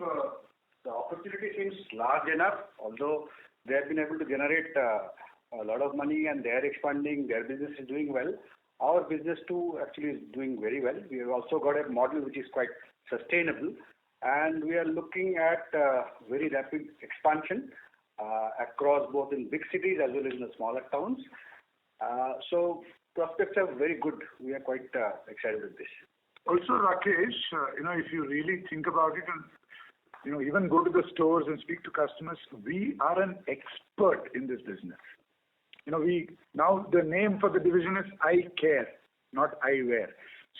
Speaker 17: the opportunity seems large enough, although they have been able to generate a lot of money and they are expanding, their business is doing well. Our business too actually is doing very well. We have also got a model which is quite sustainable, and we are looking at very rapid expansion across both in big cities as well as in the smaller towns. So prospects are very good. We are quite excited with this.
Speaker 4: Also, Rakesh, if you really think about it and even go to the stores and speak to customers, we are an expert in this business. Now the name for the division is Eye Care, not Eyewear.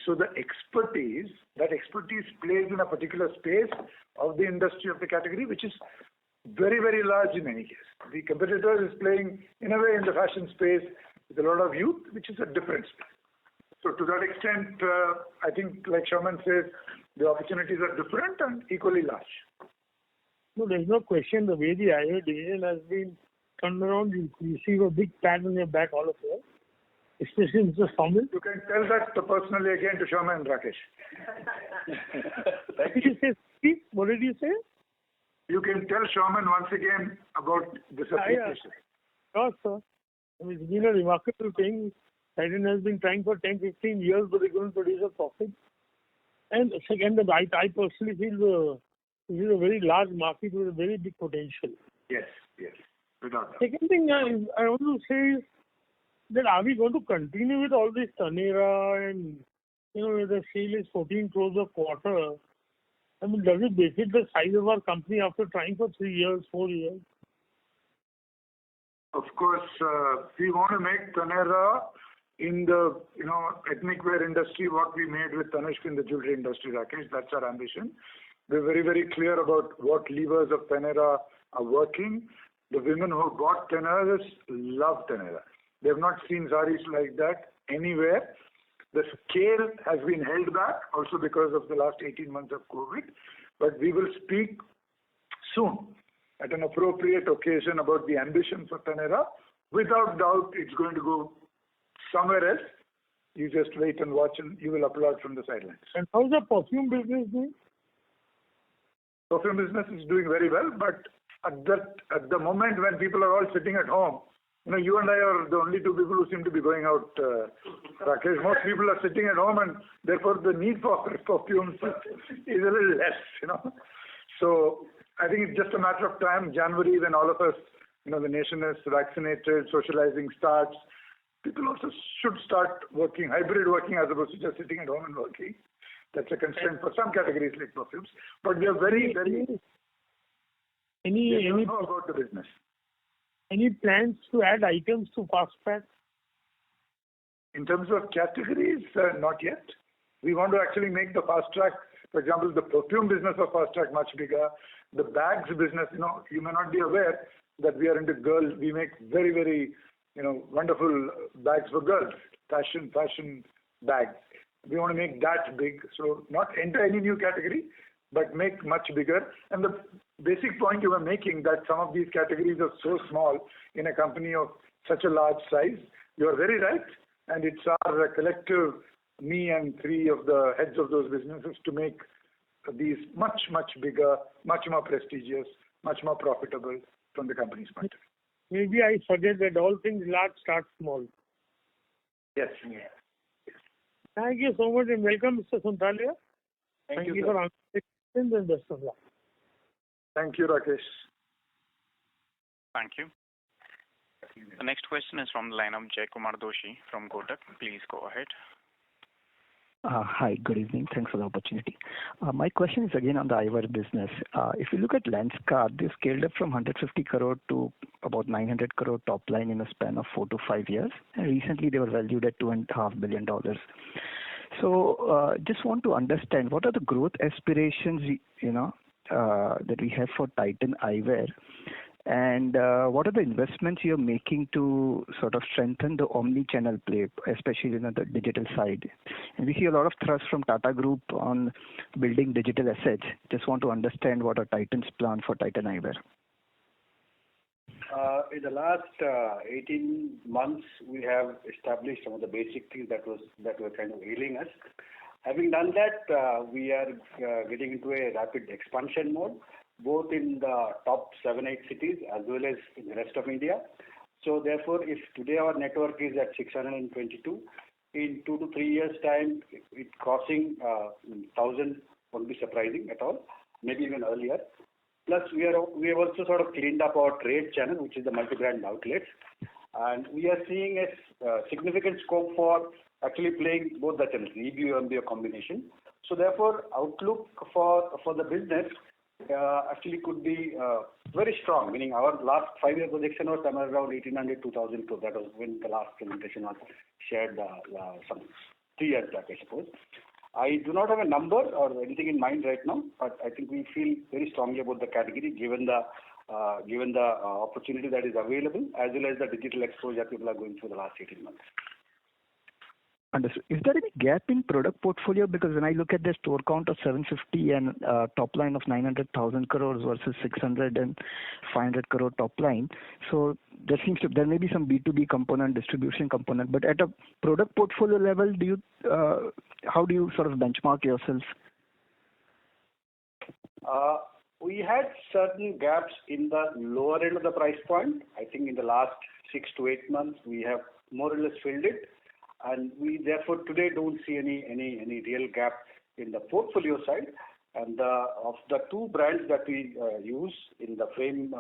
Speaker 4: So the expertise plays in a particular space of the industry of the category, which is very, very large in any case. The competitor is playing in a way in the fashion space with a lot of youth, which is a different space. So to that extent, I think, like Shobhan says, the opportunities are different and equally large.
Speaker 16: No, there's no question. The way the eyewear division has been turned around, you receive a big pat on your back, all of you. Especially Mr. Saumil.
Speaker 4: You can tell that personally again to Shobhan and Rakesh.
Speaker 16: What did you say, Steve? What did you say?
Speaker 4: You can tell Shobhan once again about this application.
Speaker 16: Sure, sir. It's been a remarkable thing. Titan has been trying for 10-15 years, but they couldn't produce a profit. And second, I personally feel this is a very large market with a very big potential.
Speaker 4: Yes. Without doubt.
Speaker 16: Second thing I want to say is that are we going to continue with all this Taneira and the sale is 14 crores a quarter? I mean, does it befit the size of our company after trying for 3 years, 4 years?
Speaker 4: Of course, we want to make Taneira in the ethnic wear industry what we made with Tanishq in the jewelry industry, Rakesh. That's our ambition. We're very, very clear about what levers of Taneira are working. The women who bought Taneira love Taneira. They have not seen sarees like that anywhere. The scale has been held back also because of the last 18 months of COVID. But we will speak soon at an appropriate occasion about the ambition for Taneira. Without doubt, it's going to go somewhere else. You just wait and watch, and you will applaud from the sidelines.
Speaker 16: And how's the perfume business doing?
Speaker 4: Perfume business is doing very well, but at the moment when people are all sitting at home, you and I are the only two people who seem to be going out, Rakesh. Most people are sitting at home, and therefore the need for perfumes is a little less, So I think it's just a matter of time. January, when all of us, the nation is vaccinated, socializing starts, people also should start working, hybrid working, as opposed to just sitting at home and working. That's a constraint for some categories like perfumes. But we are very, very...
Speaker 16: Any
Speaker 4: know about the business.
Speaker 16: Any plans to add items to Fast Track?
Speaker 4: In terms of categories, not yet. We want to actually make the Fast Track, for example, the perfume business of Fast Track much bigger. The bags business, you may not be aware that we are into girls. We make very, very, wonderful bags for girls, fashion bags. We want to make that big. So not enter any new category, but make much bigger. And the basic point you were making, that some of these categories are so small in a company of such a large size, you are very right. And it's our collective, me and three of the heads of those businesses, to make these much, much bigger, much more prestigious, much more profitable from the company's point of view.
Speaker 16: Maybe I forget that all things large start small.
Speaker 4: Yes.
Speaker 16: Thank you so much and welcome, Mr. Sonthalia. Thank you for answering questions and best of luck.
Speaker 4: Thank you, Rakesh.
Speaker 2: Thank you. The next question is from the line of Jaykumar Doshi from Kotak. Please go ahead.
Speaker 18: Hi, good evening. Thanks for the opportunity. My question is again on the eyewear business. If you look at Lenskart, they scaled up from 150 crore to about 900 crore top line in a span of 4 to 5 years. And recently they were valued at $2.5 billion. So just want to understand what are the growth aspirations, that we have for Titan Eyewear, and what are the investments you're making to sort of strengthen the omni-channel play, especially in the digital side. And we see a lot of thrust from Tata Group on building digital assets. Just want to understand what are Titan's plan for Titan Eyewear.
Speaker 17: In the last 18 months, we have established some of the basic things that were kind of ailing us. Having done that, we are getting into a rapid expansion mode, both in the top 7-8 cities as well as in the rest of India. So therefore, if today our network is at 622, in 2 to 3 years' time, it crossing 1,000 won't be surprising at all, maybe even earlier. Plus, we have also sort of cleaned up our trade channel, which is the multi-brand outlets. And we are seeing a significant scope for actually playing both the channels, EBO, MBO combination. So therefore, outlook for the business actually could be very strong, meaning our last 5-year projection was somewhere around 1,800, 2,000 crore. That was when the last presentation was shared some 3 years back, I suppose. I do not have a number or anything in mind right now, but I think we feel very strongly about the category given the opportunity that is available as well as the digital exposure people are going through the last 18 months.
Speaker 18: Understood. Is there any gap in product portfolio? Because when I look at the store count of 750 and top line of 900,000 crores versus 600 and 500 crore top line, so there may be some B2B component, distribution component, but at a product portfolio level, how do you sort of benchmark yourselves?
Speaker 17: We had certain gaps in the lower end of the price point. I think in the last 6 to 8 months, we have more or less filled it. And we therefore today don't see any real gap in the portfolio side. And of the 2 brands that we use in the frame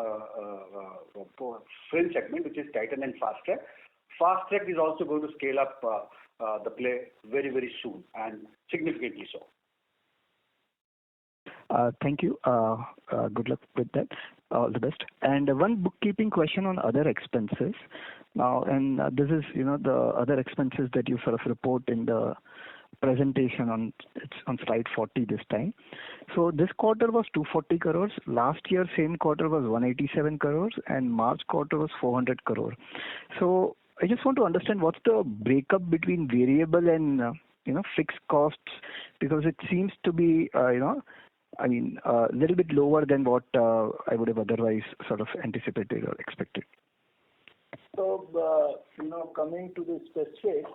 Speaker 17: segment, which is Titan and Fast Track. Fast Track is also going to scale up the play very, very soon and significantly so.
Speaker 18: Thank you. Good luck with that. All the best. And one bookkeeping question on other expenses. Now, and this is, the other expenses that you sort of report in the presentation it's on slide 40 this time. So this quarter was 240 crores. Last year, same quarter was 187 crores, and March quarter was 400 crore. So I just want to understand what's the breakup between variable and fixed costs, because it seems to be a little bit lower than what I would have otherwise sort of anticipated or expected.
Speaker 1: So, coming to the specifics,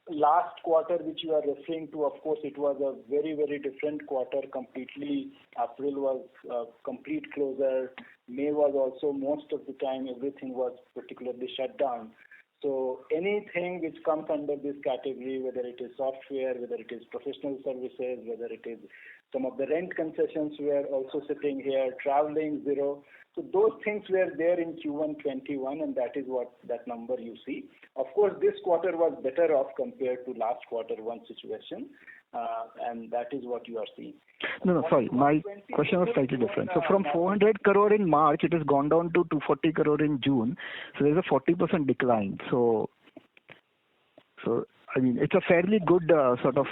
Speaker 1: last quarter which you are referring to, of course, it was a very, very different quarter completely. April was complete closure. May was also most of the time everything was particularly shut down. So anything which comes under this category, whether it is software, whether it is professional services, whether it is some of the rent concessions were also sitting here, traveling zero. So those things were there in Q1 21, and that is what that number you see. Of course, this quarter was better off compared to last quarter one situation, and that is what you are seeing.
Speaker 18: No, sorry. My question was slightly different. So from 400 crore in March, it has gone down to 240 crore in June. So there's a 40% decline. So I mean, it's a fairly good sort of,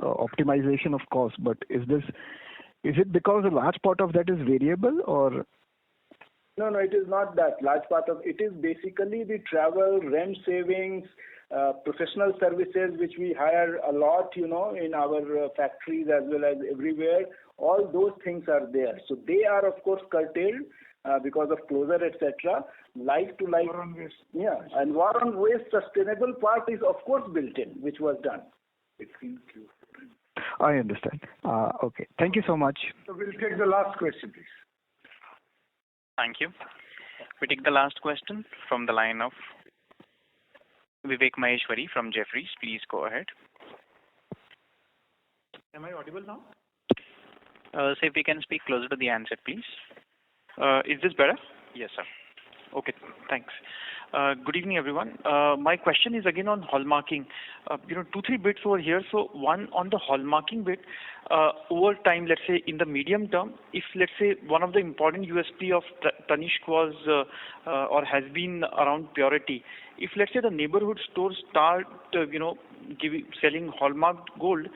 Speaker 18: optimization of cost. But is it because a large part of that is variable or?
Speaker 1: No, it is not that. Large part of it is basically the travel, rent savings, professional services which we hire a lot, in our factories as well as everywhere. All those things are there. So they are, of course, curtailed because of closure, etc. Like to like.
Speaker 4: War on waste.
Speaker 1: Yeah, and war on waste sustainable part is, of course, built in, which was done.
Speaker 18: I understand. Okay. Thank you so much.
Speaker 4: So we'll take the last question, please.
Speaker 2: Thank you. We take the last question from the line of Vivek Maheshwari from Jefferies. Please go ahead.
Speaker 19: Am I audible now?
Speaker 2: Sir, if we can speak closer to the handset, please. Is this better? Yes, sir. Okay, thanks. Good evening, everyone. My question is again on hallmarking. 2-3 bits over here. So one on the hallmarking bit, over time, let's say in the medium term, if let's say one of the important USP of Tanishq was or has been around purity, if let's say the neighborhood stores start, selling hallmarked gold,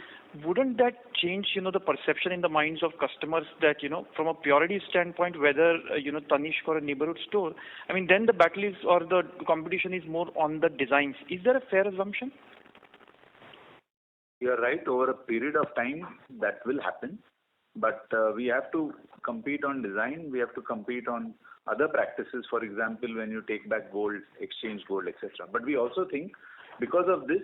Speaker 2: wouldn't that change, the perception in the minds of customers that, from a purity standpoint, whether, Tanishq or a neighborhood store, I mean, then the battle is or the competition is more on the designs. Is that a fair assumption?
Speaker 6: You're right. Over a period of time, that will happen. But we have to compete on design. We have to compete on other practices. For example, when you take back gold, exchange gold, etc. But we also think because of this,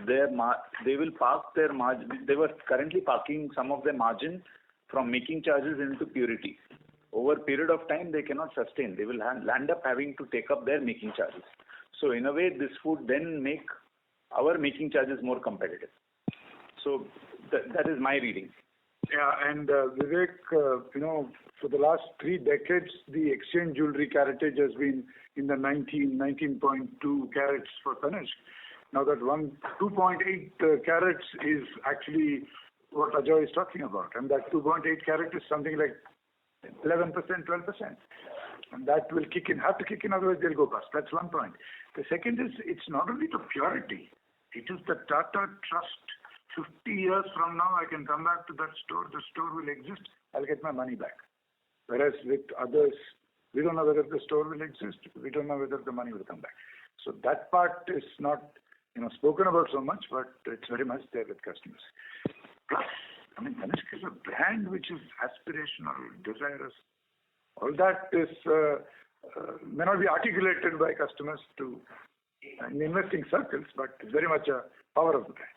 Speaker 6: they will park their margin. They were currently parking some of their margin from making charges into purity. Over a period of time, they cannot sustain. They will land up having to take up their making charges. So in a way, this would then make our making charges more competitive. So that is my reading.
Speaker 4: Yeah, and Vivek, for the last 3 decades, the exchange jewelry caratage has been in the 19.2 carats for Tanishq. Now that 2.8 carats is actually what Ajoy is talking about, and that 2.8 carat is something like 11%, 12%, and that will have to kick in, otherwise they'll go bust. That's one point. The second is it's not only the purity; it is the Tata trust. 50 years from now, I can come back to that store. The store will exist. I'll get my money back. Whereas with others, we don't know whether the store will exist. We don't know whether the money will come back. So that part is not spoken about so much, but it's very much there with customers. Plus, Tanishq is a brand which is aspirational, desirous. All that is may not be articulated by customers in investing circles, but it's very much a power of the brand.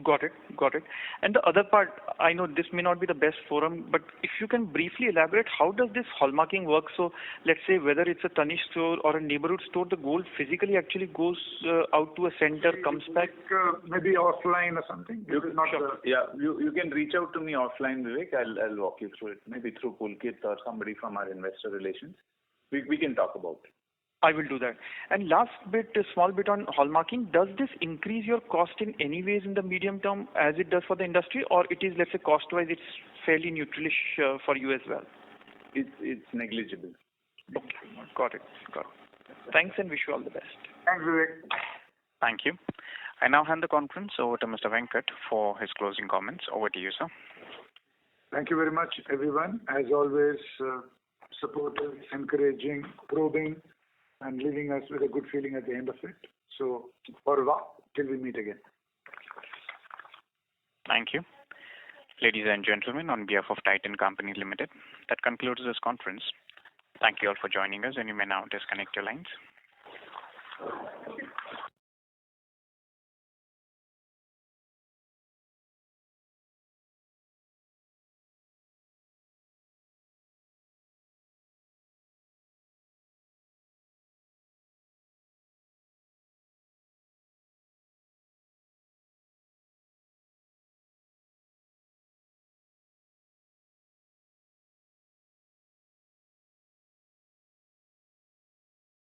Speaker 2: Got it. And the other part, I know this may not be the best forum, but if you can briefly elaborate, how does this hallmarking work? So let's say whether it's a Tanishq store or a neighborhood store, the gold physically actually goes out to a center, comes back?
Speaker 4: Maybe offline or something.
Speaker 6: You can reach out to me offline, Vivek. I'll walk you through it. Maybe through Pulkit or somebody from our investor relations. We can talk about it.
Speaker 2: I will do that. And last bit, a small bit on hallmarking. Does this increase your cost in any ways in the medium term as it does for the industry, or it is, let's say, cost-wise, it's fairly neutralish for you as well?
Speaker 6: It's negligible.
Speaker 2: Okay. Got it. Thanks and wish you all the best.
Speaker 4: Thanks, Vivek.
Speaker 2: Thank you. I now hand the conference over to Mr. Venkat for his closing comments. Over to you, sir.
Speaker 4: Thank you very much, everyone. As always, supportive, encouraging, probing, and leaving us with a good feeling at the end of it. So, au revoir, till we meet again.
Speaker 2: Thank you. Ladies and gentlemen, on behalf of Titan Company Limited, that concludes this conference. Thank you all for joining us, and you may now disconnect your lines.